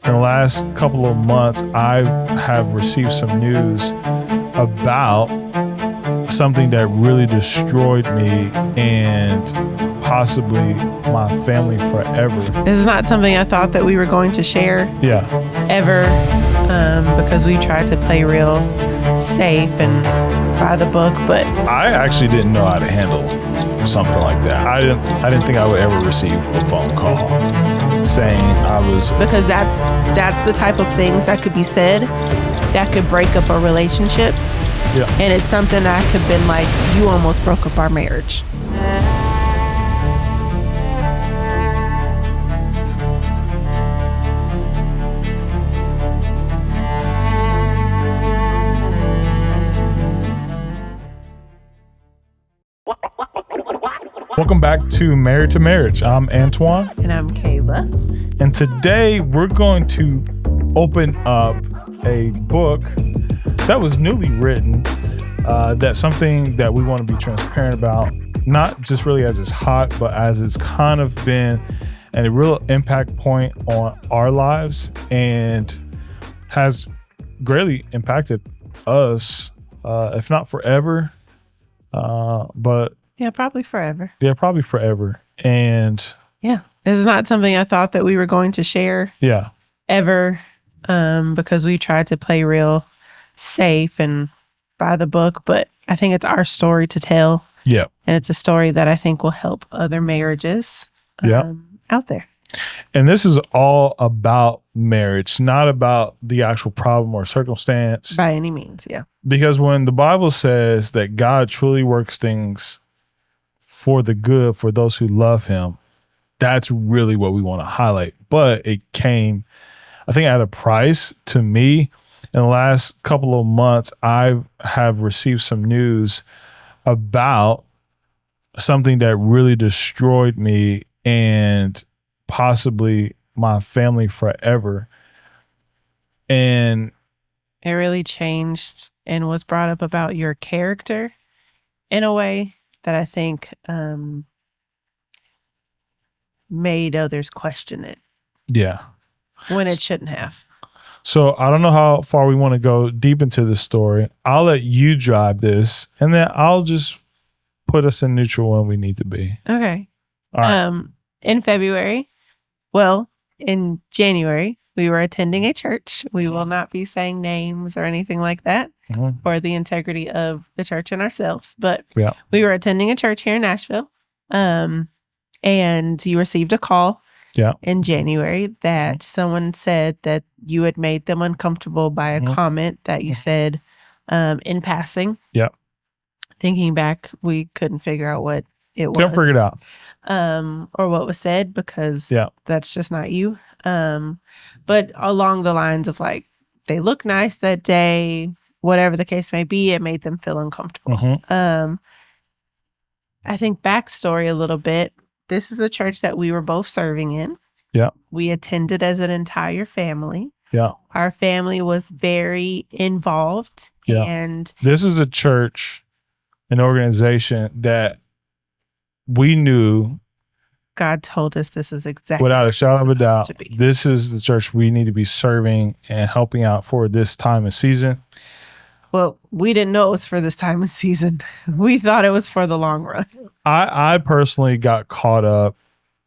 In the last couple of months, I have received some news about something that really destroyed me and possibly my family forever. This is not something I thought that we were going to share ever, because we tried to play real safe and by the book, but I actually didn't know how to handle something like that. I didn't think I would ever receive a phone call saying I was, because that's the type of things that could be said that could break up a relationship. Yeah. And it's something that could have been like, you almost broke up our marriage. Welcome back to Married to Marriage. I'm Antoine. And I'm Kayla. And today we're going to open up a book that was newly written. That's something that we want to be transparent about, not just really as it's hot, but as it's kind of been a real impact point on our lives and has greatly impacted us, if not forever, but yeah, probably forever. Yeah, probably forever. And yeah, it's not something I thought that we were going to share ever, because we tried to play real safe and by the book, but I think it's our story to tell. Yeah. And it's a story that I think will help other marriages out there. And this is all about marriage, not about the actual problem or circumstance. By any means, yeah. Because when the Bible says that God truly works things for the good for those who love him, that's really what we want to highlight. But it came, I think, at a price to me. In the last couple of months, I have received some news about something that really destroyed me and possibly my family forever. And it really changed and was brought up about your character in a way that I think made others question it. Yeah. When it shouldn't have. So I don't know how far we want to go deep into this story. I'll let you drive this, and then I'll just put us in neutral when we need to be. Okay. All right. In January, we were attending a church. We will not be saying names or anything like that for the integrity of the church and ourselves. But we were attending a church here in Nashville, and you received a call in January that someone said that you had made them uncomfortable by a comment that you said in passing. Yeah. Thinking back, we couldn't figure out what it was. Couldn't figure it out. Or what was said, because that's just not you. But along the lines of like, they look nice that day, whatever the case may be, it made them feel uncomfortable. I think backstory a little bit. This is a church that we were both serving in. Yeah. We attended as an entire family. Yeah. Our family was very involved. Yeah. And this is a church, an organization that we knew. God told us this is exactly without a shadow of a doubt, this is the church we need to be serving and helping out for this time and season. Well, we didn't know it was for this time and season. We thought it was for the long run. I personally got caught up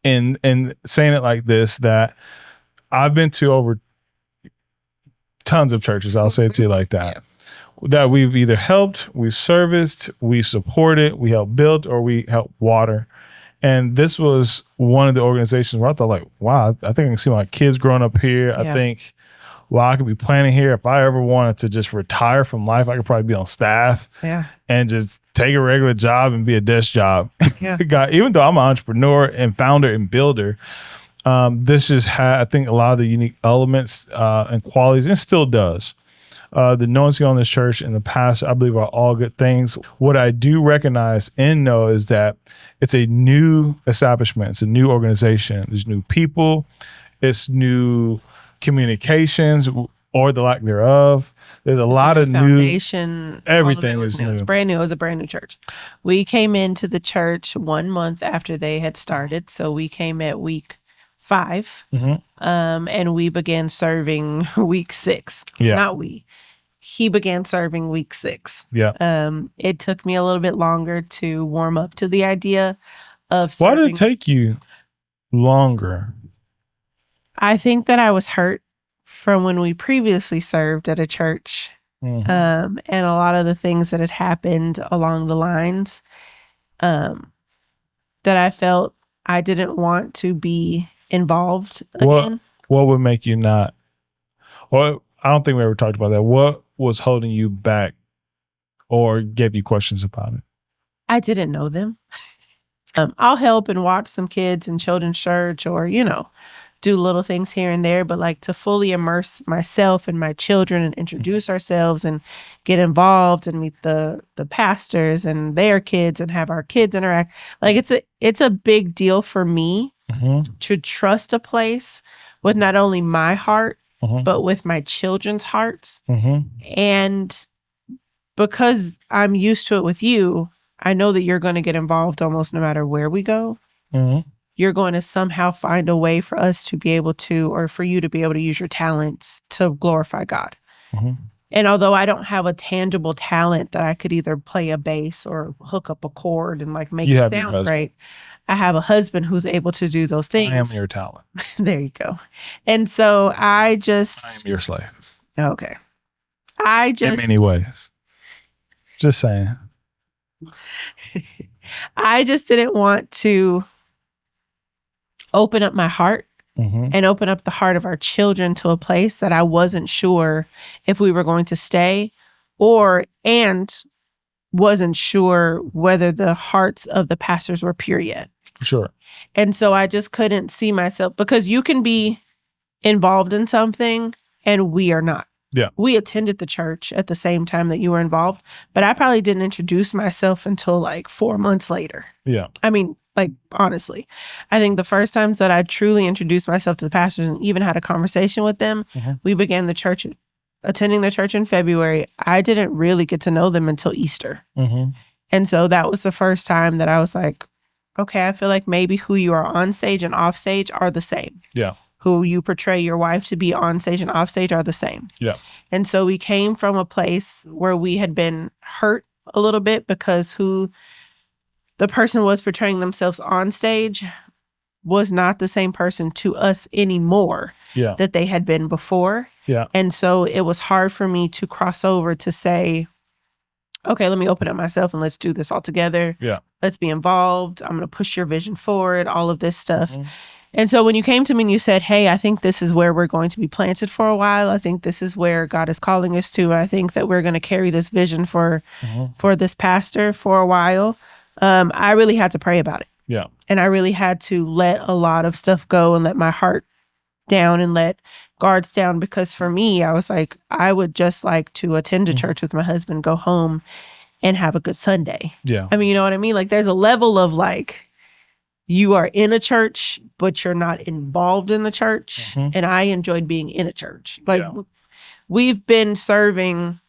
in saying it like this, that I've been to over tons of churches. I'll say it to you like that. Yeah. That we've either helped, we serviced, we supported, we helped build, or we helped water. And this was one of the organizations where I thought, like, wow, I think I can see my kids growing up here. Yeah. I think, wow, I could be planning here. If I ever wanted to just retire from life, I could probably be on staff and just take a regular job and be a desk job. Yeah. God, even though I'm an entrepreneur and founder and builder, this just had, I think, a lot of the unique elements and qualities, and still does. The anointing on this church in the past, I believe, are all good things. What I do recognize and know is that it's a new establishment. It's a new organization. There's new people. It's new communications, or the lack thereof. There's a lot of foundation, new. Everything is new. It's brand new. It was a brand new church. We came into the church 1 month after they had started. So we came at week 5. And we began serving week 6. Yeah. Not we. He began serving week 6. Yeah. It took me a little bit longer to warm up to the idea of serving. Why did it take you longer? I think that I was hurt from when we previously served at a church. And a lot of the things that had happened along the lines that I felt I didn't want to be involved again. What would make you not? Well, I don't think we ever talked about that. What was holding you back or gave you questions about it? I didn't know them. I'll help and watch some kids in children's church or, do little things here and there, but like to fully immerse myself and my children and introduce ourselves and get involved and meet the pastors and their kids and have our kids interact. Like it's a big deal for me to trust a place with not only my heart, but with my children's hearts. And because I'm used to it with you, I know that you're going to get involved almost no matter where we go. You're going to somehow find a way for us to be able to, or for you to be able to use your talents to glorify God. And although I don't have a tangible talent that I could either play a bass or hook up a chord and like make it sound great, I have a husband who's able to do those things. I am your talent. There you go. And so I am your slave. Okay. In many ways. Just saying. I just didn't want to open up my heart and open up the heart of our children to a place that I wasn't sure if we were going to stay and wasn't sure whether the hearts of the pastors were pure yet. For sure. And so I just couldn't see myself, because you can be involved in something and we are not. Yeah. We attended the church at the same time that you were involved, but I probably didn't introduce myself until like 4 months later. Yeah. I mean, like, honestly, I think the first times that I truly introduced myself to the pastors and even had a conversation with them, we began attending the church in February. I didn't really get to know them until Easter. And so that was the first time that I was like, okay, I feel like maybe who you are on stage and off stage are the same. Yeah. Who you portray your wife to be on stage and off stage are the same. Yeah. And so we came from a place where we had been hurt a little bit because who the person was portraying themselves on stage was not the same person to us anymore that they had been before. Yeah. And so it was hard for me to cross over to say, okay, let me open up myself and let's do this all together. Yeah. Let's be involved. I'm going to push your vision forward, all of this stuff. And so when you came to me and you said, hey, I think this is where we're going to be planted for a while. I think this is where God is calling us to. I think that we're going to carry this vision for this pastor for a while. I really had to pray about it. Yeah. And I really had to let a lot of stuff go and let my heart down and let guards down, because for me, I was like, I would just like to attend a church with my husband, go home and have a good Sunday. Yeah. I mean, you know what I mean? Like there's a level of like, you are in a church, but you're not involved in the church. And I enjoyed being in a church. Like we've been serving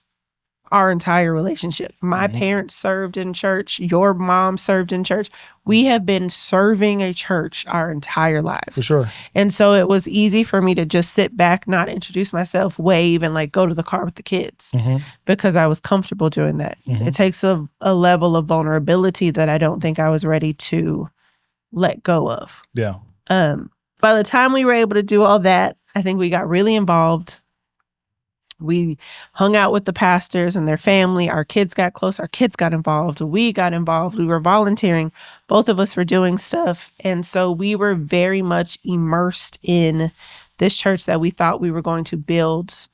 our entire relationship. My parents served in church. Your mom served in church. We have been serving a church our entire lives. For sure. And so it was easy for me to just sit back, not introduce myself, wave, and like go to the car with the kids because I was comfortable doing that. It takes a level of vulnerability that I don't think I was ready to let go of. Yeah. By the time we were able to do all that, I think we got really involved. We hung out with the pastors and their family. Our kids got close. Our kids got involved. We got involved. We were volunteering. Both of us were doing stuff. And so we were very much immersed in this church that we thought we were going to build.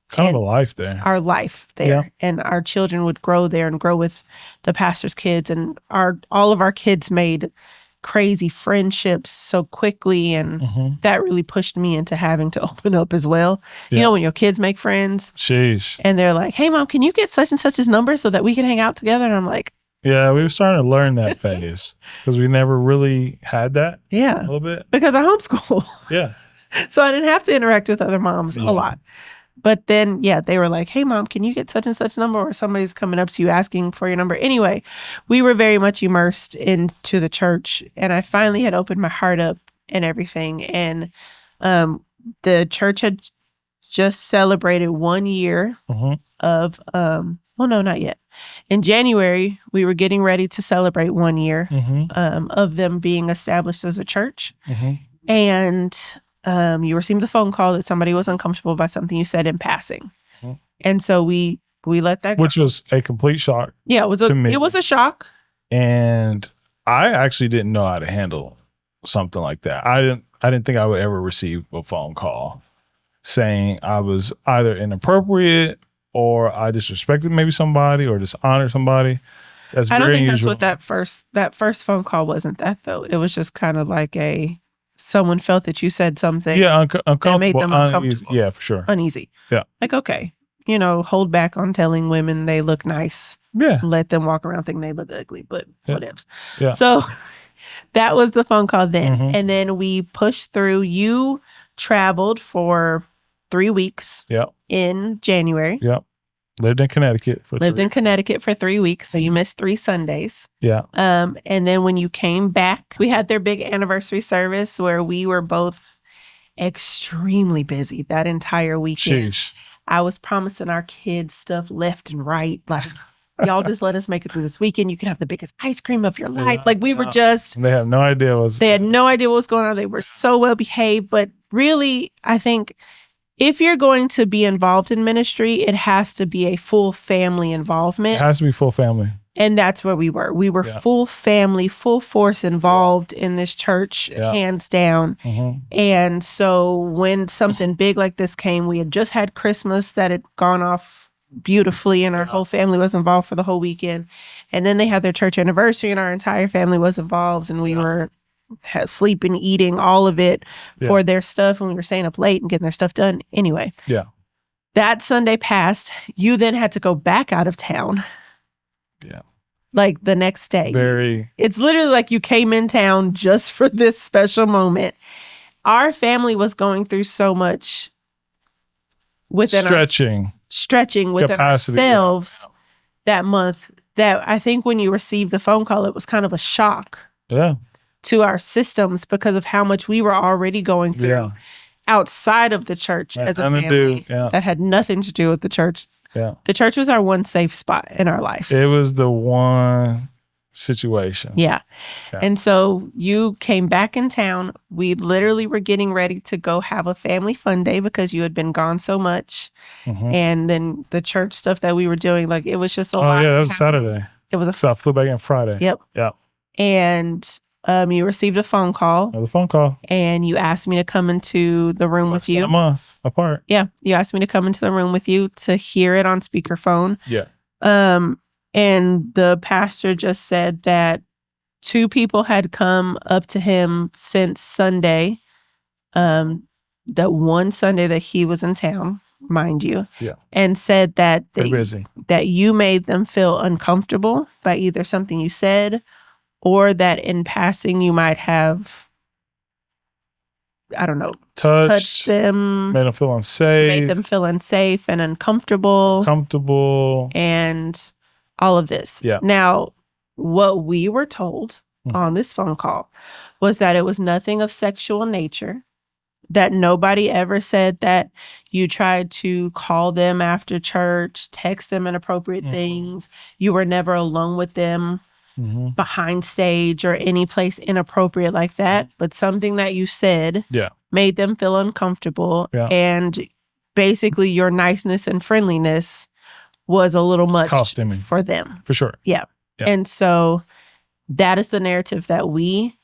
Kind of a life there. Our life there. Yeah. And our children would grow there and grow with the pastor's kids. And all of our kids made crazy friendships so quickly, and that really pushed me into having to open up as well. You know, when your kids make friends, and they're like, hey mom, can you get such and such's number so that we can hang out together? And I'm like, yeah, we were starting to learn that phase because we never really had that. Yeah, a little bit because I homeschool. Yeah, so I didn't have to interact with other moms a lot. But then, they were like, hey, mom, can you get such and such number? Or somebody's coming up to you asking for your number. Anyway, we were very much immersed into the church. And I finally had opened my heart up and everything. And the church had just celebrated 1 year of well, no, not yet. In January, we were getting ready to celebrate 1 year of them being established as a church. And you received a phone call that somebody was uncomfortable by something you said in passing. And so we let that go. Which was a complete shock. Yeah, it was a shock. And I actually didn't know how to handle something like that. I didn't think I would ever receive a phone call saying I was either inappropriate or I disrespected maybe somebody or dishonored somebody. That's I don't very think unusual. that's what that first phone call wasn't that though. It was just kind of like someone felt that you said something. Yeah, uncomfortable. That made them uncomfortable. Uneasy. Yeah, for sure. Uneasy. Yeah. Like, okay, hold back on telling women they look nice. Yeah. Let them walk around thinking they look ugly, but whatevs. Yeah. So that was the phone call then. And then we pushed through. You traveled for 3 weeks in January. Yep. Lived in Connecticut for 3 weeks. So you missed 3 Sundays. Yeah. And then when you came back, we had their big anniversary service where we were both extremely busy that entire weekend. Sheesh. I was promising our kids stuff left and right. Like, y'all just let us make it through this weekend. You can have the biggest ice cream of your life. Like, we were just... They had no idea They had no idea what was going on. They were so well behaved. But really, I think if you're going to be involved in ministry, it has to be a full family involvement. It has to be full family. And that's where we were. We were full family, full force involved in this church, hands down. And so when something big like this came, we had just had Christmas that had gone off beautifully and our whole family was involved for the whole weekend. And then they had their church anniversary and our entire family was involved and we were sleeping, eating, all of it for their stuff. And we were staying up late and getting their stuff done. Anyway. Yeah. That Sunday passed. You then had to go back out of town. Yeah. Like the next day. It's literally like you came in town just for this special moment. Our family was going through so much within stretching within capacity, ourselves that month that I think when you received the phone call, it was kind of a shock to our systems because of how much we were already going through outside of the church as a family that had nothing to do with the church. Yeah. The church was our one safe spot in our life. It was the one situation. Yeah. And so you came back in town. We literally were getting ready to go have a family fun day because you had been gone so much. And then the church stuff that we were doing, like it was just a lot. Oh, yeah, that was Saturday. It was So I flew back in Friday. Yep. Yeah. And you received a phone call. Another phone call. And you asked me to come into the room with you. A month apart. Yeah. You asked me to come into the room with you to hear it on speakerphone. Yeah. And the pastor just said that 2 people had come up to him since Sunday. That one Sunday that he was in town, mind you. Yeah. And said that that you made them feel uncomfortable by either something you said or that in passing you might have, I don't know, touched them. Made them feel unsafe. Made them feel unsafe and uncomfortable. And all of this. Yeah. Now, what we were told on this phone call was that it was nothing of sexual nature, that nobody ever said that you tried to call them after church, text them inappropriate things. You were never alone with them behind stage or any place inappropriate like that. But something that you said made them feel uncomfortable. Yeah. And basically your niceness and friendliness was a little much for them. For sure. Yeah. And so that is the narrative that we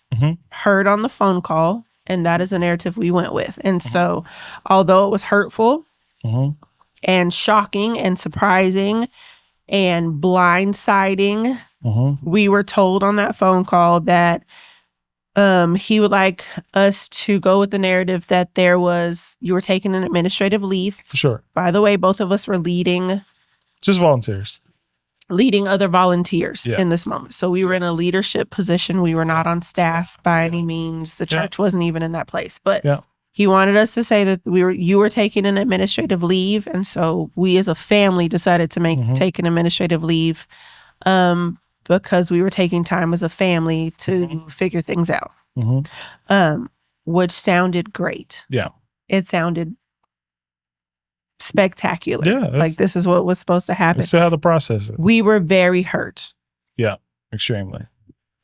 heard on the phone call. And that is the narrative we went with. And so although it was hurtful and shocking and surprising and blindsiding, we were told on that phone call that he would like us to go with the narrative that you were taking an administrative leave. For sure. By the way, both of us were leading. Just volunteers. Leading other volunteers in this moment. So we were in a leadership position. We were not on staff by any means. The church wasn't even in that place. But he wanted us to say that you were taking an administrative leave. And so we as a family decided to take an administrative leave because we were taking time as a family to figure things out. which sounded great. Yeah. It sounded spectacular. Yeah. Like this is what was supposed to happen. Let's see how the process is. We were very hurt. Yeah. Extremely.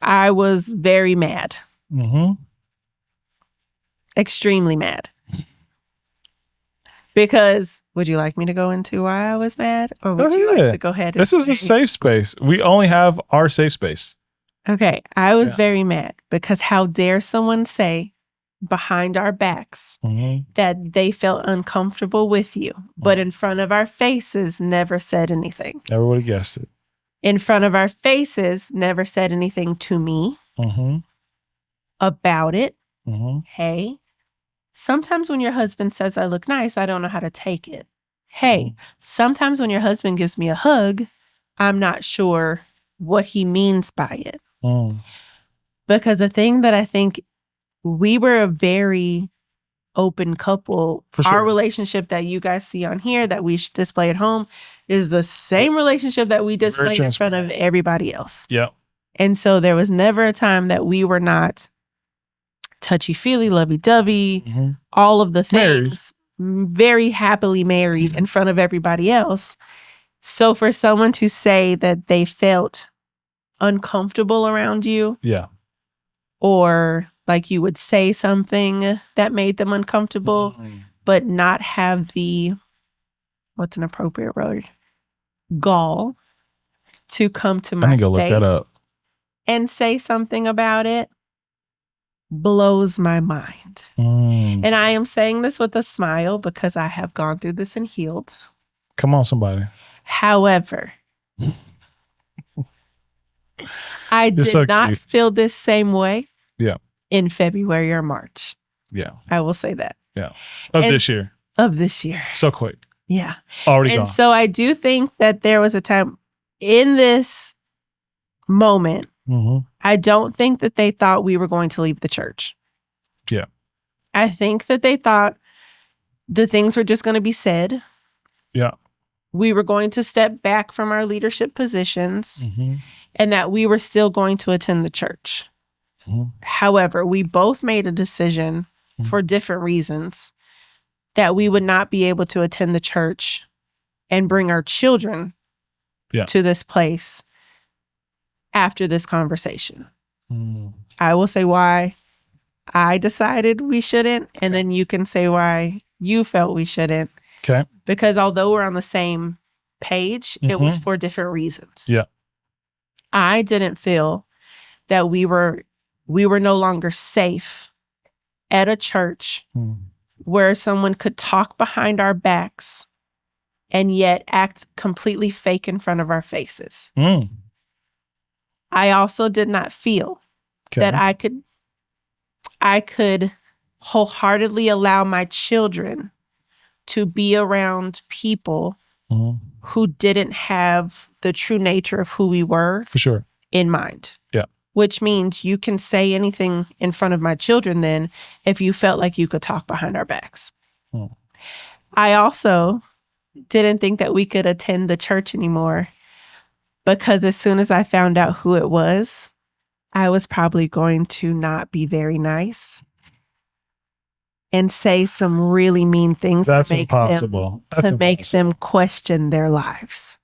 I was very mad. Mm-hmm. Extremely mad. Because would you like me to go into why I was mad? Or would you like to go ahead and This is a safe space. We only have our safe space. Okay. I was very mad because how dare someone say behind our backs that they felt uncomfortable with you, but in front of our faces never said anything. Never would have guessed it. In front of our faces never said anything to me about it. Hey, sometimes when your husband says I look nice, I don't know how to take it. Hey, sometimes when your husband gives me a hug, I'm not sure what he means by it. Because the thing that I think we were a very open couple. Our relationship that you guys see on here that we display at home is the same relationship that we display in front of everybody else. Yeah. And so there was never a time that we were not touchy-feely, lovey-dovey, all of the things, very happily married in front of everybody else. So for someone to say that they felt uncomfortable around you, or like you would say something that made them uncomfortable, but not have the, what's an appropriate word? Gall to come to my I need to go look that up and say something about it blows my mind. And I am saying this with a smile because I have gone through this and healed. Come on, somebody. However, I did not feel this same way in February or March. Yeah. I will say that. Yeah. Of this year. Of this year. So quick. Yeah. Already gone. And so I do think that there was a time in this moment, I don't think that they thought we were going to leave the church. Yeah. I think that they thought the things were just going to be said. Yeah. We were going to step back from our leadership positions and that we were still going to attend the church. However, we both made a decision for different reasons that we would not be able to attend the church and bring our children to this place after this conversation. I will say why I decided we shouldn't, and then you can say why you felt we shouldn't. Okay. Because although we're on the same page, it was for different reasons. Yeah. I didn't feel that we were no longer safe at a church where someone could talk behind our backs and yet act completely fake in front of our faces. I also did not feel that I could wholeheartedly allow my children to be around people who didn't have the true nature of who we were in mind. Yeah. Which means you can say anything in front of my children then if you felt like you could talk behind our backs. I also didn't think that we could attend the church anymore because as soon as I found out who it was, I was probably going to not be very nice and say some really mean things to make impossible. Make them question their lives.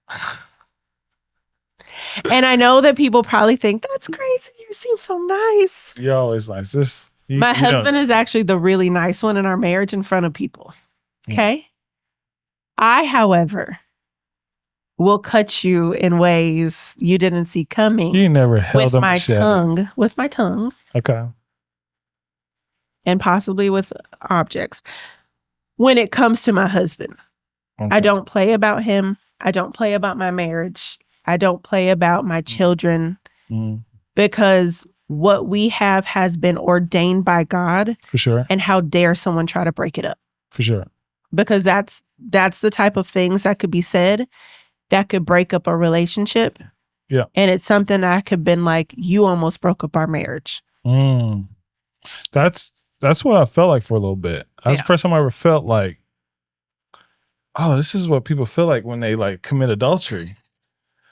And I know that people probably think, that's crazy. You seem so nice. You're always nice. My husband is actually the really nice one in our marriage in front of people. Okay? I, however, will cut you in ways you didn't see coming. You never held with my tongue. Okay. And possibly with objects. When it comes to my husband, I don't play about him. I don't play about my marriage. I don't play about my children because what we have has been ordained by God. For sure. And how dare someone try to break it up? For sure. Because that's the type of things that could be said that could break up a relationship. Yeah. And it's something I could have been like, you almost broke up our marriage. That's what I felt like for a little bit. That's the first time I ever felt like, oh, this is what people feel like when they like commit adultery.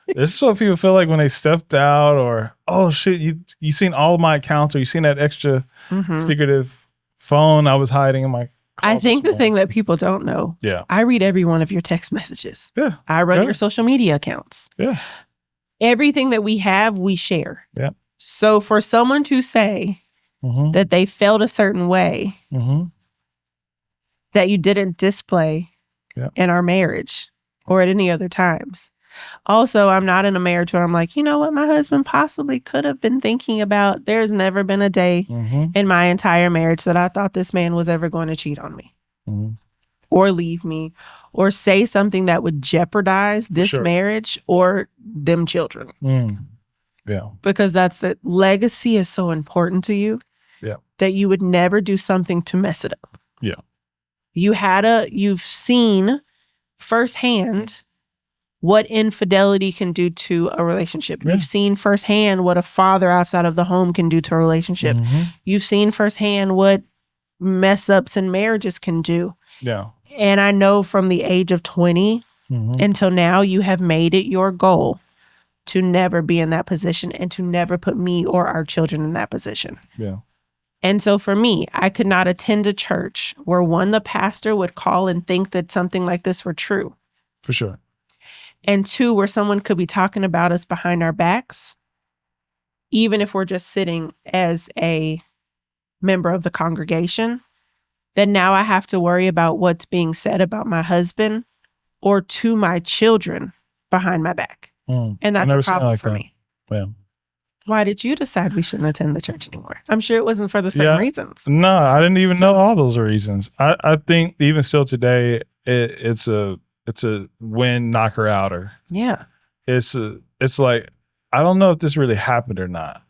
This is what people feel like when they stepped out, or, oh shit, you seen all of my accounts, or you seen that extra secretive phone I was hiding in my I think the thing that people don't know. Yeah. I read every one of your text messages. Yeah. I run your social media accounts. Yeah. Everything that we have, we share. Yeah. So for someone to say that they felt a certain way that you didn't display in our marriage or at any other times. Also, I'm not in a marriage where I'm like, you know what, my husband possibly could have been thinking about. There's never been a day in my entire marriage that I thought this man was ever going to cheat on me or leave me or say something that would jeopardize this marriage or them children. Yeah. Because that's the legacy is so important to you that you would never do something to mess it up. Yeah. You've seen firsthand what infidelity can do to a relationship. Yeah. You've seen firsthand what a father outside of the home can do to a relationship. You've seen firsthand what mess ups in marriages can do. Yeah. And I know from the age of 20 until now, you have made it your goal to never be in that position and to never put me or our children in that position. Yeah. And so for me, I could not attend a church where one, the pastor would call and think that something like this were true. For sure. And two, where someone could be talking about us behind our backs, even if we're just sitting as a member of the congregation, then now I have to worry about what's being said about my husband or to my children behind my back. And that's a problem for me. Yeah. Why did you decide we shouldn't attend the church anymore? I'm sure it wasn't for the same reasons. No, I didn't even know all those reasons. I think even still today, it's a win, knocker outer. Yeah. It's like, I don't know if this really happened or not.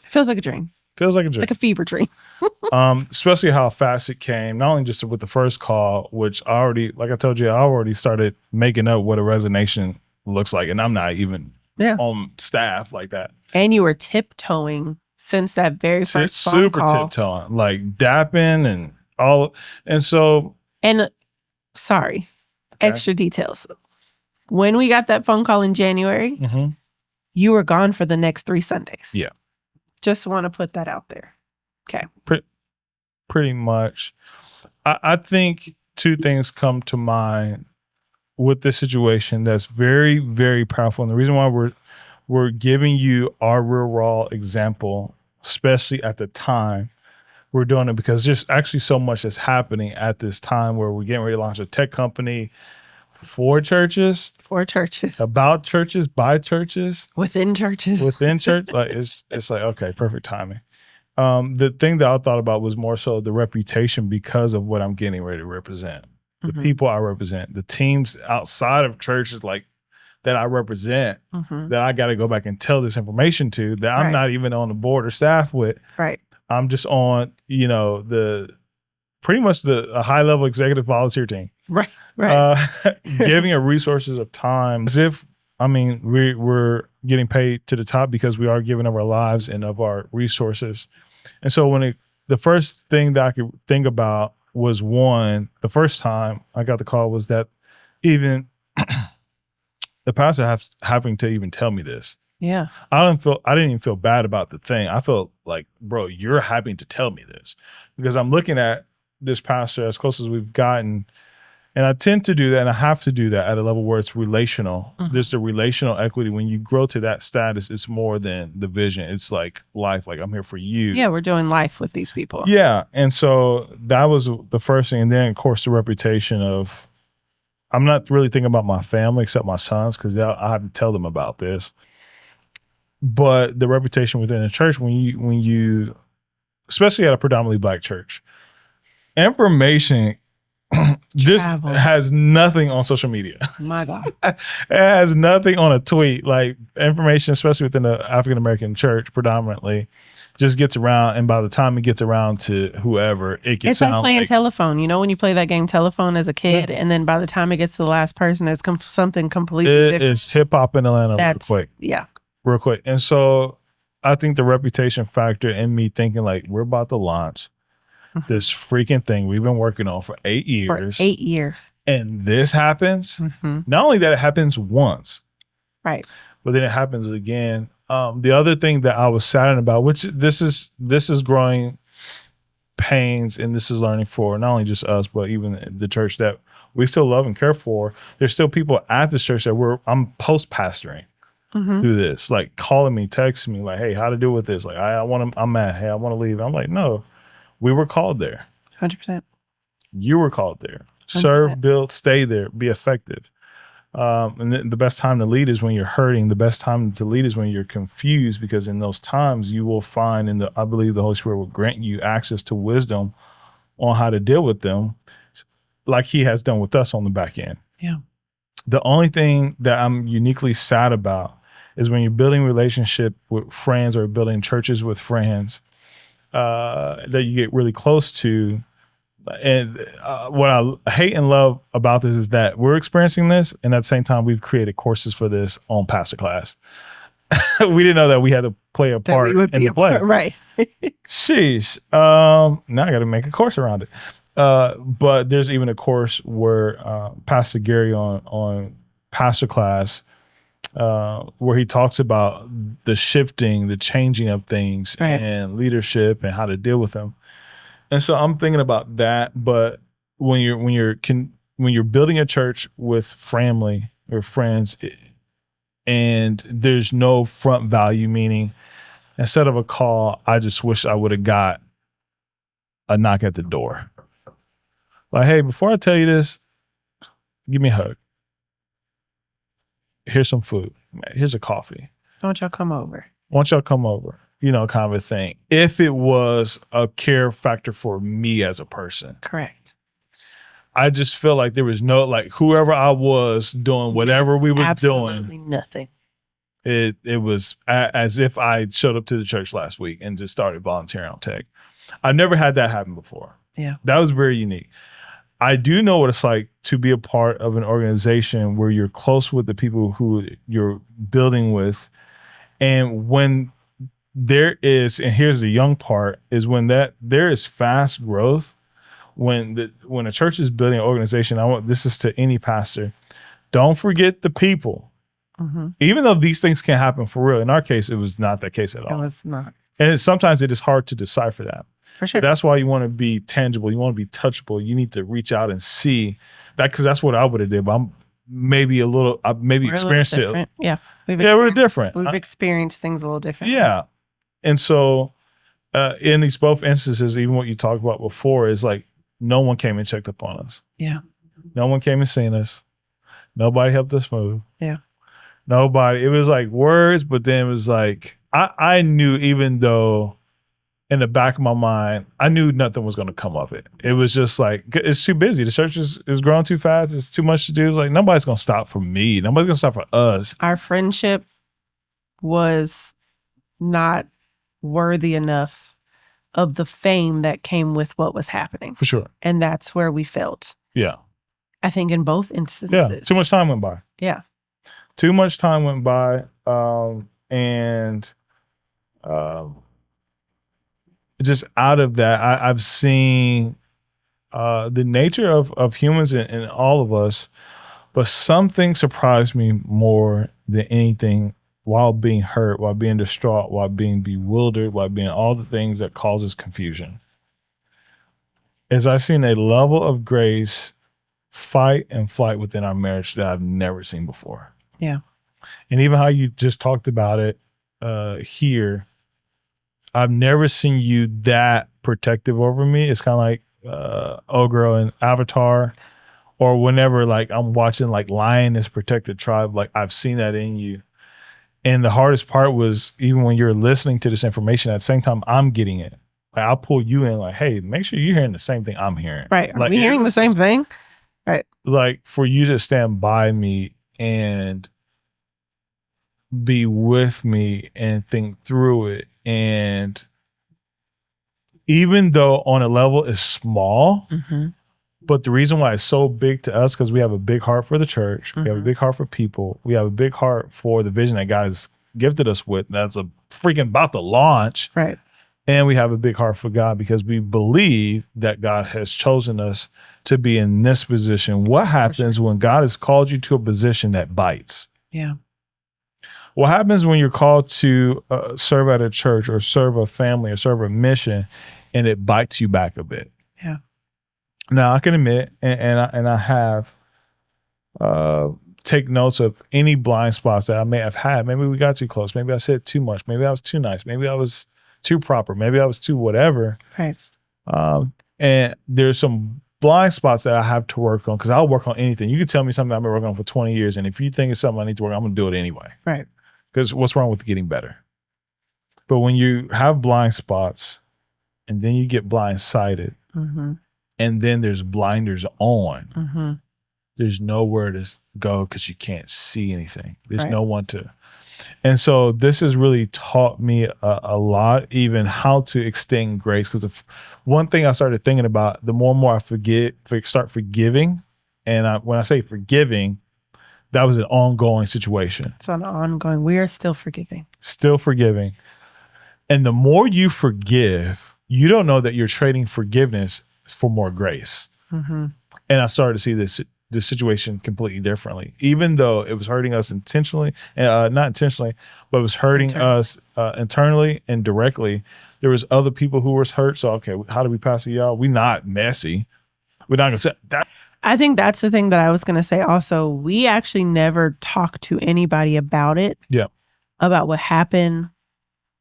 It feels like a dream. Like a fever dream. Especially how fast it came, not only just with the first call, which I already started making up what a resignation looks like. And I'm not even on staff like that. And you were tiptoeing since that very first phone super call. Tiptoeing, like dapping and all. And so. And sorry, extra details. When we got that phone call in January, you were gone for the next 3 Sundays. Yeah. Just want to put that out there. Okay. Pretty much. I think 2 things come to mind with this situation that's very, very powerful. And the reason why we're giving you our real raw example, especially at the time we're doing it, because there's actually so much that's happening at this time where we're getting ready to launch a tech company for churches. About churches, by churches. Within churches. Within church. Like it's like, okay, perfect timing. The thing that I thought about was more so the reputation because of what I'm getting ready to represent. The people I represent, the teams outside of churches like that I represent, that I got to go back and tell this information to, that I'm not even on the board or staff with. Right. I'm just on, pretty much a high level executive volunteer team. Right. Giving a resources of time as if, we're getting paid to the top because we are giving of our lives and of our resources. And so the first thing that I could think about was the first time I got the call was that even the pastor having to even tell me this. Yeah. I didn't even feel bad about the thing. I felt like, bro, you're having to tell me this, because I'm looking at this pastor as close as we've gotten. And I tend to do that, and I have to do that at a level where it's relational. There's a relational equity. When you grow to that status, it's more than the vision. It's like life, like I'm here for you. Yeah, we're doing life with these people. Yeah. And so that was the first thing. And then, of course, the reputation of, I'm not really thinking about my family except my sons, because I have to tell them about this. But the reputation within the church, when you, especially at a predominantly Black church, information just has nothing on social media. My God. It has nothing on a tweet. Like, information, especially within the African-American church predominantly, just gets around. And by the time it gets around to whoever, it's like playing telephone. You know, when you play that game telephone as a kid, and then by the time it gets to the last person, it's something completely different. It's hip hop in Atlanta real quick. And so I think the reputation factor in me thinking like, we're about to launch this freaking thing we've been working on for 8 years. And this happens. Not only that it happens once. Right. But then it happens again. The other thing that I was saddened about, which this is growing pains, and this is learning for not only just us, but even the church that we still love and care for. There's still people at this church that I'm post-pastoring through this, like calling me, texting me, like, hey, how to deal with this? Like, I'm mad. Hey, I want to leave. I'm like, no, we were called there. 100%. You were called there. 100%. Serve, build, stay there, be effective. And the best time to lead is when you're hurting. The best time to lead is when you're confused, because in those times you will find, I believe the Holy Spirit will grant you access to wisdom on how to deal with them, like he has done with us on the back end. Yeah. The only thing that I'm uniquely sad about is when you're building relationship with friends or building churches with friends that you get really close to. And what I hate and love about this is that we're experiencing this, and at the same time, we've created courses for this on Pastor Class. We didn't know that we had to play a part in the play. Right. Sheesh. Now I got to make a course around it. But there's even a course where Pastor Gary on Pastor Class, where he talks about the shifting, the changing of things, and leadership and how to deal with them. And so I'm thinking about that. But when you're building a church with family or friends, and there's no front value, meaning instead of a call, I just wish I would have got a knock at the door. Like, hey, before I tell you this, give me a hug. Here's some food. Here's a coffee. Why don't y'all come over? Kind of a thing. If it was a care factor for me as a person. Correct. I just feel like there was no, like, whoever I was doing whatever we were Absolutely doing. Nothing. It was as if I showed up to the church last week and just started volunteering on tech. I've never had that happen before. Yeah. That was very unique. I do know what it's like to be a part of an organization where you're close with the people who you're building with. And when there is, and here's the young part, is when there is fast growth, when a church is building an organization, this is to any pastor, don't forget the people. Mm-hmm. Even though these things can happen for real. In our case, it was not that case at all. It was not. And sometimes it is hard to decipher that. For sure. That's why you want to be tangible. You want to be touchable. You need to reach out and see that, because that's what I would have did. But I'm maybe experienced it. Yeah. We're different. We've experienced things a little different. Yeah. And so in these both instances, even what you talked about before, is like no one came and checked up on us. Yeah. No one came and seen us. Nobody helped us move. Yeah. Nobody. It was like words, but then it was like, I knew, even though in the back of my mind, I knew nothing was going to come of it. It was just like, it's too busy. The church is growing too fast. It's too much to do. It's like, nobody's going to stop for me. Nobody's going to stop for us. Our friendship was not worthy enough of the fame that came with what was happening. For sure. And that's where we felt. Yeah. I think in both instances. Yeah. Too much time went by. Yeah. Too much time went by. And just out of that, I've seen the nature of humans and all of us, but something surprised me more than anything while being hurt, while being distraught, while being bewildered, while being all the things that causes confusion, is I've seen a level of grace fight and flight within our marriage that I've never seen before. Yeah. And even how you just talked about it here, I've never seen you that protective over me. It's kind of like old girl in Avatar, or whenever like I'm watching like Lioness protect the tribe, like I've seen that in you. And the hardest part was even when you're listening to this information, at the same time I'm getting it. Like I'll pull you in, like, hey, make sure you're hearing the same thing I'm hearing. Right. Are like, we hearing the same thing? Right. Like for you to stand by me and be with me and think through it. And even though on a level it's small, mm-hmm. but the reason why it's so big to us, because we have a big heart for the church. Mm-hmm. We have a big heart for people. We have a big heart for the vision that God has gifted us with. That's a freaking about to launch. Right. And we have a big heart for God because we believe that God has chosen us to be in this position. What happens when God has called you to a position that bites? Yeah. What happens when you're called to serve at a church or serve a family or serve a mission and it bites you back a bit. Yeah. Now I can admit, and I have take notes of any blind spots that I may have had. Maybe we got too close. Maybe I said too much. Maybe I was too nice. Maybe I was too proper. Maybe I was too whatever. Right. And there's some blind spots that I have to work on, because I'll work on anything. You can tell me something I've been working on for 20 years, and if you think it's something I need to work on, I'm going to do it anyway. Right. Because what's wrong with getting better? But when you have blind spots and then you get blindsided, and then there's blinders on, there's nowhere to go because you can't see anything. There's no one to. And so this has really taught me a lot, even how to extend grace. Because one thing I started thinking about, the more and more I start forgiving, and when I say forgiving, that was an ongoing situation. It's an ongoing. We are still forgiving. Still forgiving. And the more you forgive, you don't know that you're trading forgiveness for more grace. And I started to see this situation completely differently, even though it was hurting us intentionally, not intentionally, but it was hurting us internally and directly. There was other people who were hurt. So, okay, how do we pass it, y'all? We're not messy. We're not going to say that. I think that's the thing that I was going to say also. We actually never talked to anybody about it. Yeah. About what happened.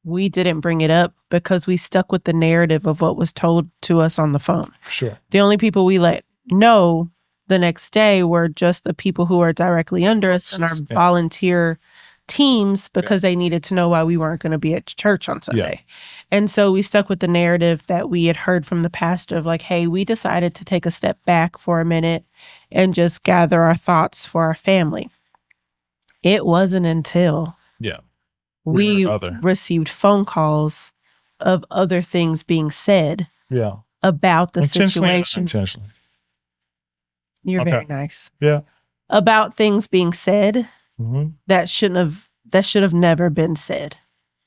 We didn't bring it up because we stuck with the narrative of what was told to us on the phone. For sure. The only people we let know the next day were just the people who are directly under us and our volunteer teams, because they needed to know why we weren't going to be at church on Sunday. And so we stuck with the narrative that we had heard from the pastor of like, hey, we decided to take a step back for a minute and just gather our thoughts for our family. It wasn't until we received phone calls of other things being said about the situation. Intentionally. You're very nice. Yeah. About things being said that should have never been said.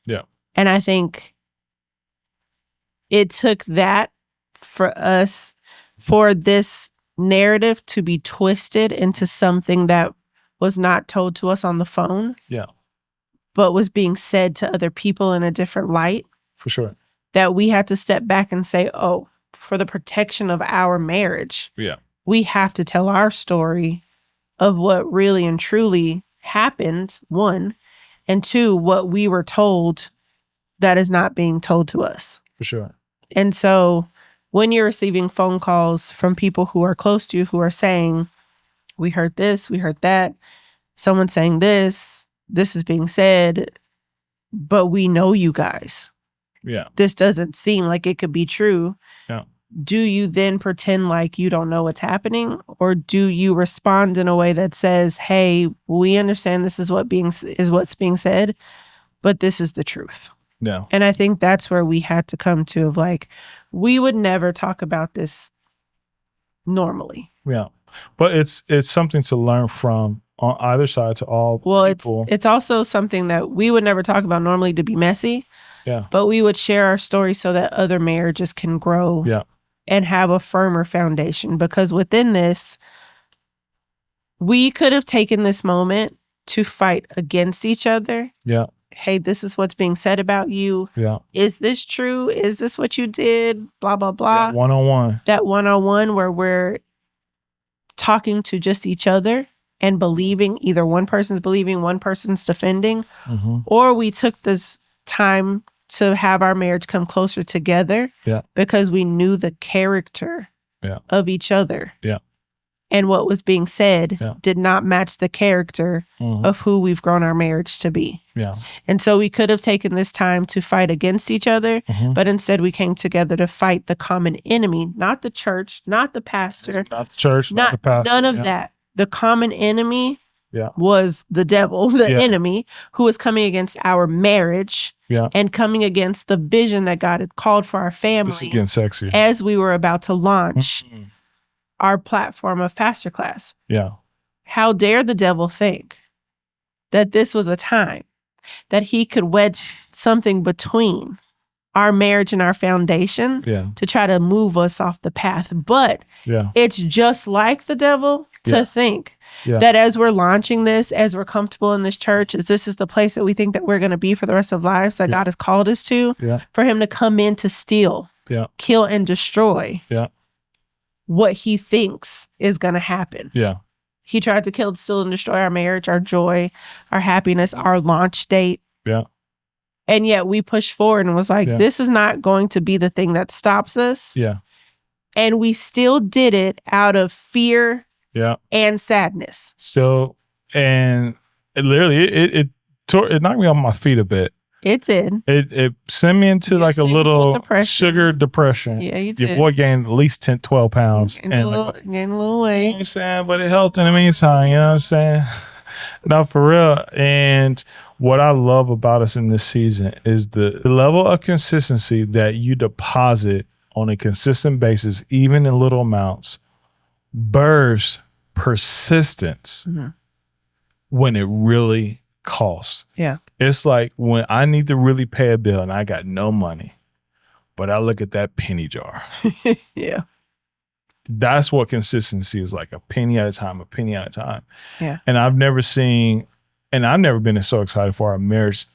Yeah. And I think it took that for us, for this narrative to be twisted into something that was not told to us on the phone. Yeah. But was being said to other people in a different light. For sure. That we had to step back and say, oh, for the protection of our marriage. Yeah. We have to tell our story of what really and truly happened, one, and two, what we were told that is not being told to us. For sure. And so when you're receiving phone calls from people who are close to you who are saying, we heard this, we heard that, someone's saying this is being said, but we know you guys. Yeah. This doesn't seem like it could be true. Yeah. Do you then pretend like you don't know what's happening? Or do you respond in a way that says, hey, we understand this is what's being said, but this is the truth. Yeah. And I think that's where we had to come to of like, we would never talk about this normally. Yeah. But it's something to learn from on either side to all people. It's also something that we would never talk about normally to be messy. Yeah. But we would share our story so that other marriages can grow. Yeah. And have a firmer foundation, because within this, we could have taken this moment to fight against each other. Yeah. Hey, this is what's being said about you. Yeah. Is this true? Is this what you did? Blah, blah, blah. That one-on-one. That one-on-one where we're talking to just each other and believing either one person's believing, one person's defending, or we took this time to have our marriage come closer together because we knew the character of each other. Yeah. And what was being said did not match the character of who we've grown our marriage to be. Yeah. And so we could have taken this time to fight against each other, but instead we came together to fight the common enemy, not the church, not the pastor. Not the church, not the pastor. None of that. The common enemy was the devil, the enemy, who was coming against our marriage and coming against the vision that God had called for our family. This is getting sexy. As we were about to launch our platform of Pastor Class. Yeah. How dare the devil think that this was a time that he could wedge something between our marriage and our foundation to try to move us off the path. But it's just like the devil to think that as we're launching this, as we're comfortable in this church, as this is the place that we think that we're going to be for the rest of lives that God has called us to, for him to come in to steal kill and destroy what he thinks is going to happen. Yeah. He tried to kill, steal, and destroy our marriage, our joy, our happiness, our launch date. Yeah. And yet we pushed forward and was like, this is not going to be the thing that stops us. Yeah. And we still did it out of fear and sadness. Still, and it literally, it knocked me off my feet a bit. It did. It sent me into like a little sugar depression. Yeah, you did. Your boy gained at least 10, 12 pounds. Gained a little weight. You know what I'm saying? But it helped in the meantime, you know what I'm saying? No, for real. And what I love about us in this season is the level of consistency that you deposit on a consistent basis, even in little amounts, births persistence when it really costs. Yeah. It's like when I need to really pay a bill and I got no money, but I look at that penny jar. Yeah. That's what consistency is like, a penny at a time, a penny at a time. Yeah. And I've never been so excited for our marriage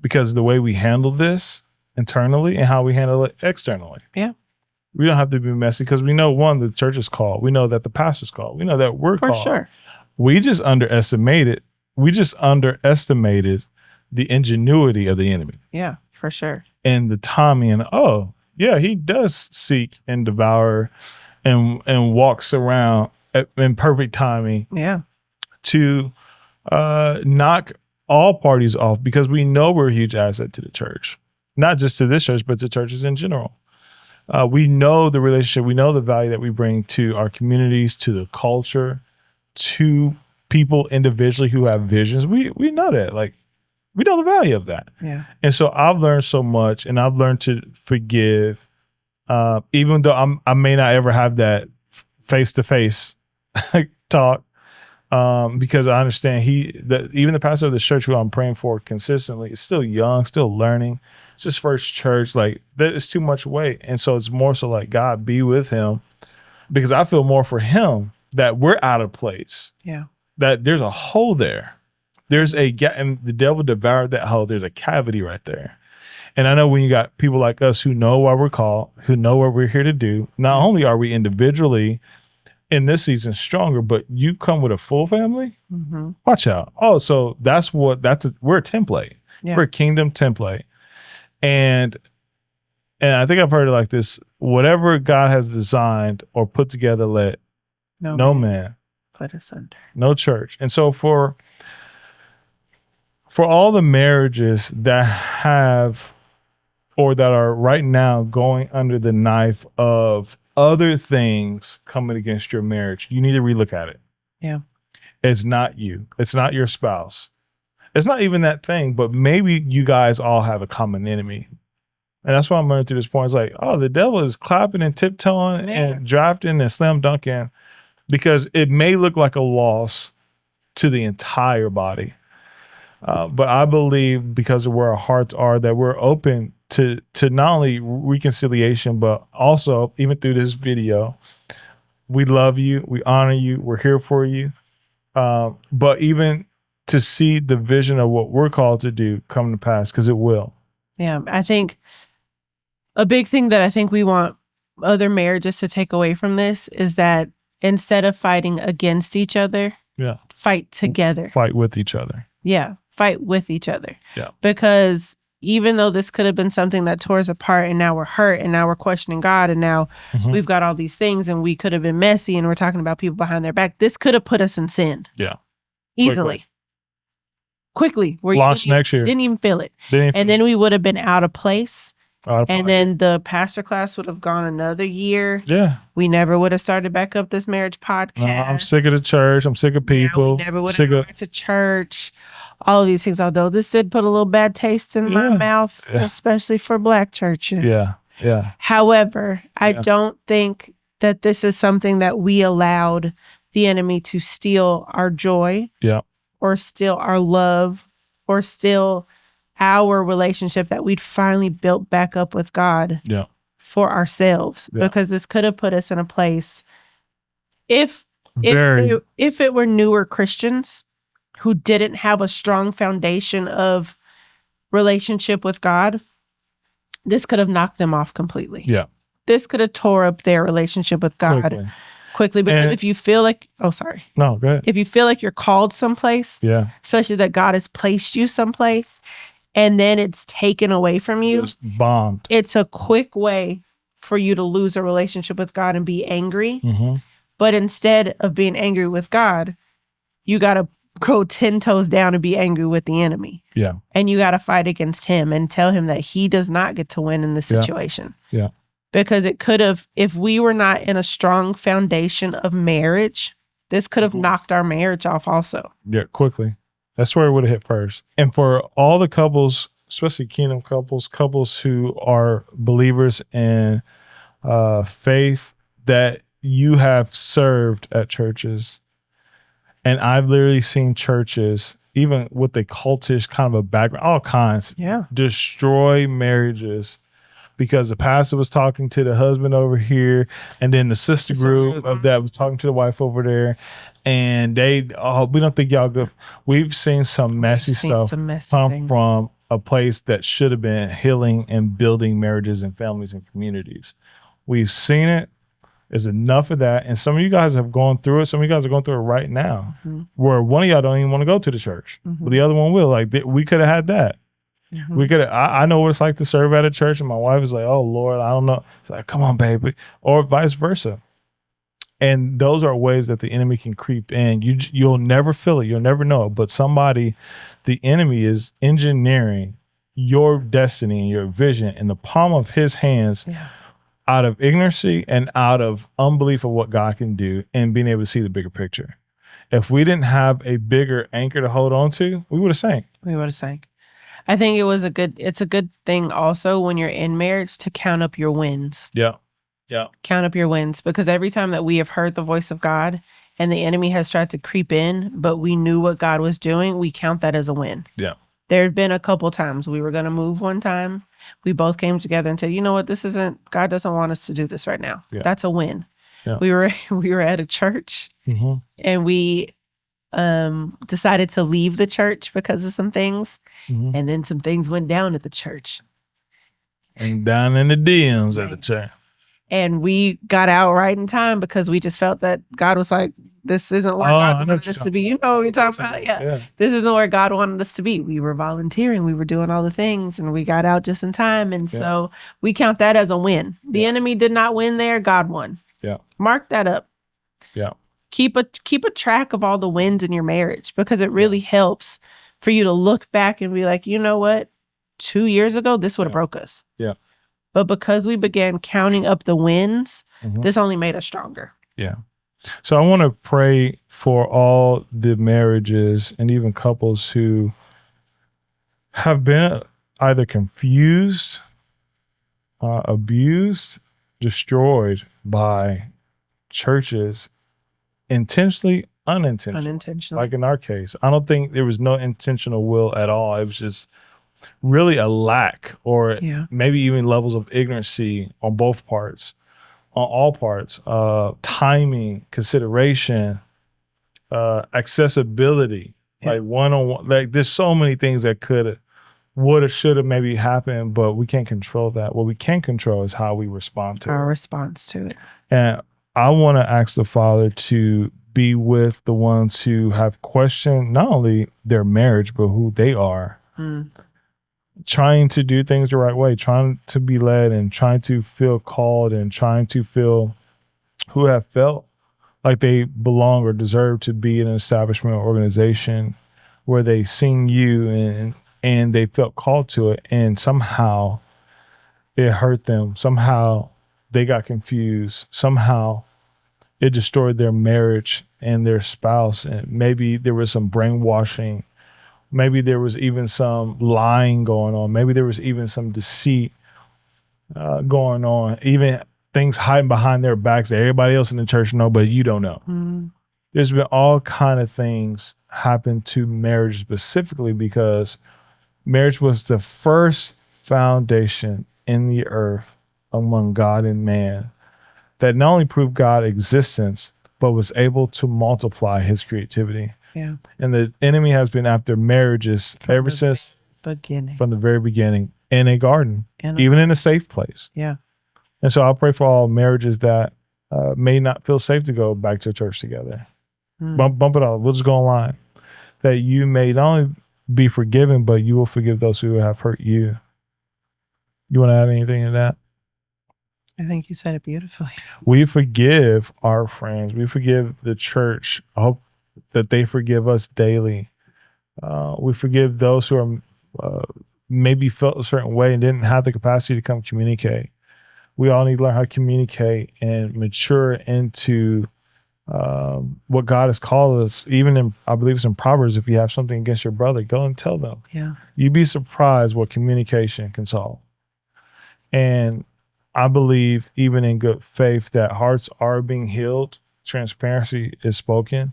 because of the way we handle this internally and how we handle it externally. Yeah. We don't have to be messy because we know, one, the church is called. We know that the pastor's called. We know that we're called. For sure. We just underestimated the ingenuity of the enemy. Yeah, for sure. And the timing and, he does seek and devour and walks around in perfect timing. Yeah. To knock all parties off because we know we're a huge asset to the church. Not just to this church, but to churches in general. We know the relationship. We know the value that we bring to our communities, to the culture, to people individually who have visions. We know that. Like, we know the value of that. Yeah. And so I've learned so much, and I've learned to forgive, even though I may not ever have that face-to-face talk, because I understand even the pastor of the church who I'm praying for consistently is still young, still learning. It's his first church. Like, that is too much weight. And so it's more so like, God, be with him, because I feel more for him that we're out of place. Yeah. That there's a hole there. There's a gap, and the devil devoured that hole. There's a cavity right there. And I know when you got people like us who know why we're called, who know what we're here to do, not only are we individually in this season stronger, but you come with a full family, watch out. Oh, so we're a template. Yeah. We're a kingdom template. And I think I've heard it like this: whatever God has designed or put together, let no man put asunder. No church. And so for all the marriages that have or that are right now going under the knife of other things coming against your marriage, you need to relook at it. Yeah. It's not you. It's not your spouse. It's not even that thing, but maybe you guys all have a common enemy. And that's why I'm learning through this point. It's like, the devil is clapping and tiptoeing and drafting and slam dunking, because it may look like a loss to the entire body. But I believe, because of where our hearts are, that we're open to not only reconciliation, but also, even through this video, we love you, we honor you, we're here for you. But even to see the vision of what we're called to do come to pass, because it will. Yeah, I think a big thing that I think we want other marriages to take away from this is that instead of fighting against each other, fight together. Fight with each other. Yeah, fight with each other. Yeah. Because even though this could have been something that tore us apart, and now we're hurt, and now we're questioning God, and now we've got all these things, and we could have been messy, and we're talking about people behind their back, this could have put us in sin. Yeah. Easily. Quickly. Where launch next year. Didn't even feel it. Then we would have been out of place. Then the pastor class would have gone another year. Yeah. We never would have started back up this marriage podcast. I'm sick of the church. I'm sick of people. We never would have gone to church. All of these things, although this did put a little bad taste in my mouth, especially for Black churches. Yeah. Yeah. However, I don't think that this is something that we allowed the enemy to steal our joy. Yeah. Or steal our love, or steal our relationship that we'd finally built back up with God for ourselves. Because this could have put us in a place, if it were newer Christians who didn't have a strong foundation of relationship with God, this could have knocked them off completely. Yeah. This could have tore up their relationship with God quickly because if you feel like, No, go ahead. If you feel like you're called someplace, especially that God has placed you someplace, and then it's taken away from you, just bombed. It's a quick way for you to lose a relationship with God and be angry. But instead of being angry with God, you got to go 10 toes down and be angry with the enemy. Yeah. And you got to fight against him and tell him that he does not get to win in this situation. Yeah. Because it could have, if we were not in a strong foundation of marriage, this could have knocked our marriage off also. Yeah, quickly. That's where it would have hit first. And for all the couples, especially kingdom couples who are believers in faith that you have served at churches, and I've literally seen churches, even with a cultish kind of a background, all kinds, destroy marriages because the pastor was talking to the husband over here, and then the sister group of that was talking to the wife over there, and we don't think y'all good. We've seen some messy stuff come from a place that should have been healing and building marriages and families and communities. We've seen it. There's enough of that. And some of you guys have gone through it. Some of you guys are going through it right now, where one of y'all don't even want to go to the church, but the other one will. Like, we could have had that. We could. I know what it's like to serve at a church, and my wife is like, "Oh Lord, I don't know." It's like, "Come on, baby," or vice versa. And those are ways that the enemy can creep in. You'll never feel it. You'll never know it. But the enemy is engineering your destiny and your vision in the palm of his hands, out of ignorancy and out of unbelief of what God can do, and being able to see the bigger picture. If we didn't have a bigger anchor to hold on to, we would have sank. I think it's a good thing also when you're in marriage to count up your wins. Yeah. Count up your wins, because every time that we have heard the voice of God and the enemy has tried to creep in, but we knew what God was doing, we count that as a win. Yeah. There had been a couple times we were going to move one time. We both came together and said, you know what, God doesn't want us to do this right now. Yeah. That's a win. Yeah. We were at a church and we decided to leave the church because of some things. And then some things went down at the church. And down in the DMs at the church. And we got out right in time because we just felt that God was like, this isn't where God wanted us to be. You know what we're talking about? Yeah. This isn't where God wanted us to be. We were volunteering. We were doing all the things, and we got out just in time. And so we count that as a win. The enemy did not win there. God won. Yeah. Mark that up. Yeah. Keep a track of all the wins in your marriage, because it really helps for you to look back and be like, you know what? 2 years ago, this would have broke us. Yeah. But because we began counting up the wins, this only made us stronger. Yeah. So I want to pray for all the marriages and even couples who have been either confused, abused, destroyed by churches, intentionally, unintentionally. Like in our case, I don't think there was no intentional will at all. It was just really a lack, or maybe even levels of ignorancy on both parts, on all parts, timing, consideration, accessibility, like one-on-one. Like, there's so many things that could, would have, should have maybe happened, but we can't control that. What we can control is how we respond to it. Our response to it. And I want to ask the Father to be with the ones who have questioned not only their marriage, but who they are. Trying to do things the right way, trying to be led, and trying to feel called, and trying to feel, who have felt like they belong or deserve to be in an establishment or organization where they seen you and they felt called to it, and somehow it hurt them. Somehow they got confused. Somehow it destroyed their marriage and their spouse. And maybe there was some brainwashing. Maybe there was even some lying going on. Maybe there was even some deceit going on. Even things hiding behind their backs that everybody else in the church know, but you don't know. There's been all kind of things happen to marriage, specifically because marriage was the first foundation in the earth among God and man that not only proved God's existence, but was able to multiply his creativity. And the enemy has been after marriages ever since, from the very beginning. in a garden, even in a safe place. Yeah. And so I pray for all marriages that may not feel safe to go back to church together. Bump it all. We'll just go online. That you may not only be forgiven, but you will forgive those who have hurt you. You want to add anything to that? I think you said it beautifully. We forgive our friends. We forgive the church. I hope that they forgive us daily. We forgive those who are maybe felt a certain way and didn't have the capacity to come communicate. We all need to learn how to communicate and mature into what God has called us. Even in, I believe it's in Proverbs, if you have something against your brother, go and tell them. Yeah. You'd be surprised what communication can solve. And I believe even in good faith that hearts are being healed. Transparency is spoken.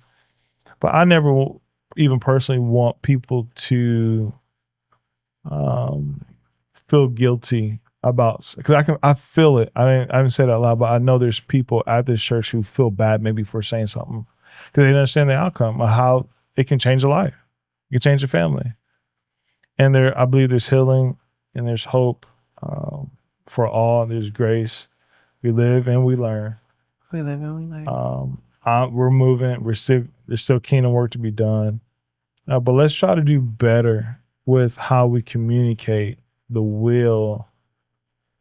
But I never even personally want people to feel guilty about, because I feel it. I didn't say that out loud, but I know there's people at this church who feel bad maybe for saying something because they don't understand the outcome of how it can change a life. It can change a family. And I believe there's healing and there's hope for all. There's grace. We live and we learn. We live and we learn. We're moving. There's still kingdom work to be done. But let's try to do better with how we communicate the will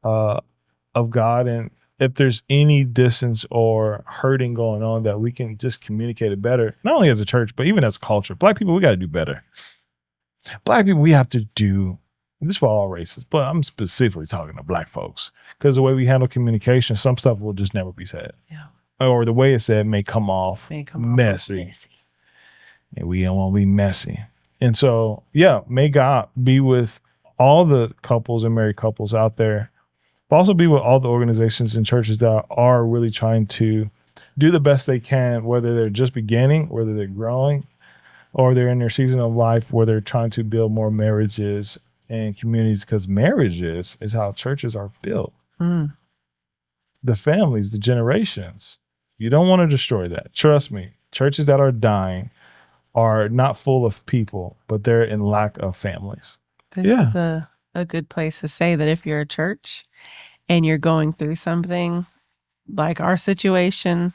of God. And if there's any distance or hurting going on, that we can just communicate it better, not only as a church, but even as a culture. Black people, we got to do better. Black people, we have to do this for all races, but I'm specifically talking to Black folks because the way we handle communication, some stuff will just never be said. Yeah. Or the way it's said may come off messy. And we don't want to be messy. And so, yeah, may God be with all the couples and married couples out there, but also be with all the organizations and churches that are really trying to do the best they can, whether they're just beginning, whether they're growing, or they're in their season of life where they're trying to build more marriages and communities, because marriages is how churches are built. The families, the generations. You don't want to destroy that. Trust me, churches that are dying are not full of people, but they're in lack of families. This is a good place to say that if you're a church and you're going through something like our situation,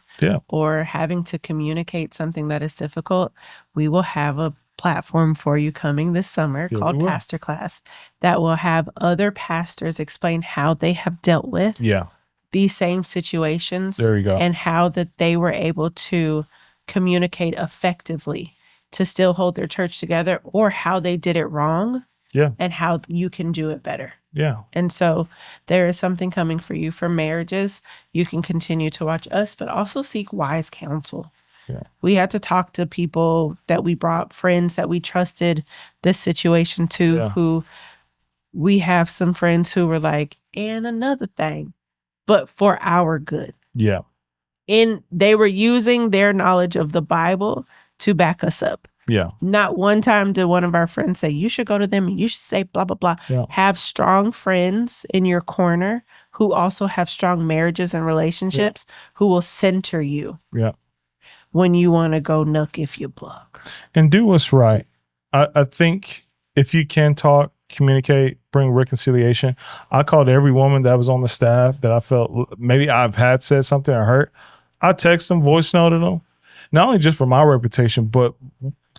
or having to communicate something that is difficult, we will have a platform for you coming this summer called Pastor Class that will have other pastors explain how they have dealt with these same situations. There you go. And how that they were able to communicate effectively to still hold their church together, or how they did it wrong and how you can do it better. Yeah. And so there is something coming for you for marriages. You can continue to watch us, but also seek wise counsel. Yeah. We had to talk to people that we brought, friends that we trusted this situation to, who we have some friends who were like, and another thing, but for our good. Yeah. And they were using their knowledge of the Bible to back us up. Yeah. Not one time did one of our friends say, you should go to them and you should say blah, blah, blah. Yeah. Have strong friends in your corner who also have strong marriages and relationships who will center you when you want to go nuck if you pluck. And do what's right. I think if you can talk, communicate, bring reconciliation. I called every woman that was on the staff that I felt maybe I've had said something or hurt. I text them, voice noted them, not only just for my reputation, but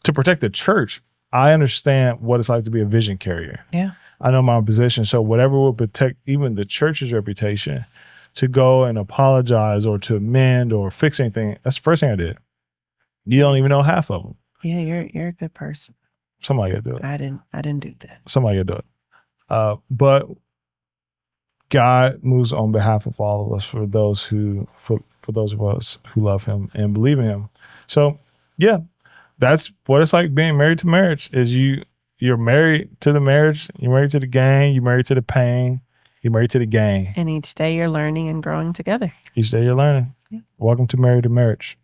to protect the church. I understand what it's like to be a vision carrier. Yeah. I know my position. So whatever will protect even the church's reputation, to go and apologize or to amend or fix anything, that's the first thing I did. You don't even know half of them. Yeah, you're a good person. Somebody got to do it. I didn't do that. Somebody got to do it. But God moves on behalf of all of us for those of us who love him and believe in him. So yeah, that's what it's like being married to marriage. Is you're married to the marriage, you're married to the gang, you're married to the pain, you're married to the gang. And each day you're learning and growing together. Each day you're learning. Yeah. Welcome to Married to Marriage.